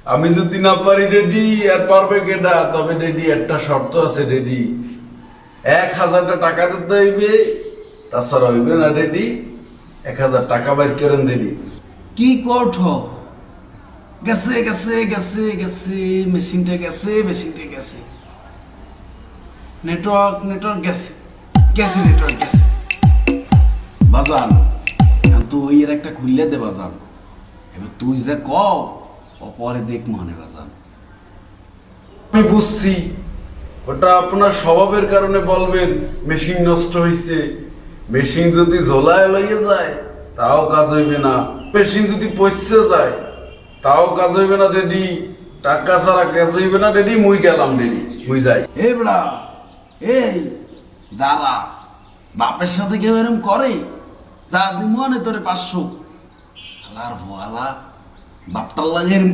আমি যদি না পারি রেডি আর পারবে কেডা? তবে রেডি একটা শর্ত আছে রেডি, 1,000 টাকা দিতে হইবে, তাছাড়া হইবে না রেডি। 1,000 টাকা বাইর করেন রেডি। কি কঠ গেছে গেছে গেছে গেছে মেশিনটা গেছে নেটওয়ার্ক গেছে নেটওয়ার্ক গেছে বাজান। এখন তুই এর একটা খুললে দে বাজান। এবার তুই যে কও ও পরে দেখ মনে বাজান। আমি বুঝছি, ওটা আপনার স্বভাবের কারণে বলবেন মেশিন নষ্ট হয়েছে। মেশিন যদি ঝোলায় লইয়ে যায় তাও কাজ হইবে না, মেশিন যদি পচে যায় তাও কাজ হইবে না রেডি। টাকা ছাড়া কাজ হইবে না রেডি। মুই গেলাম রেডি, মুই যাই। এ বড়া, এই দাঁড়া, বাপের সাথে কেউ এরম করে? যা দিমনে তোরে 500 হালার ভোয়ালা বাপটার লাগে এরম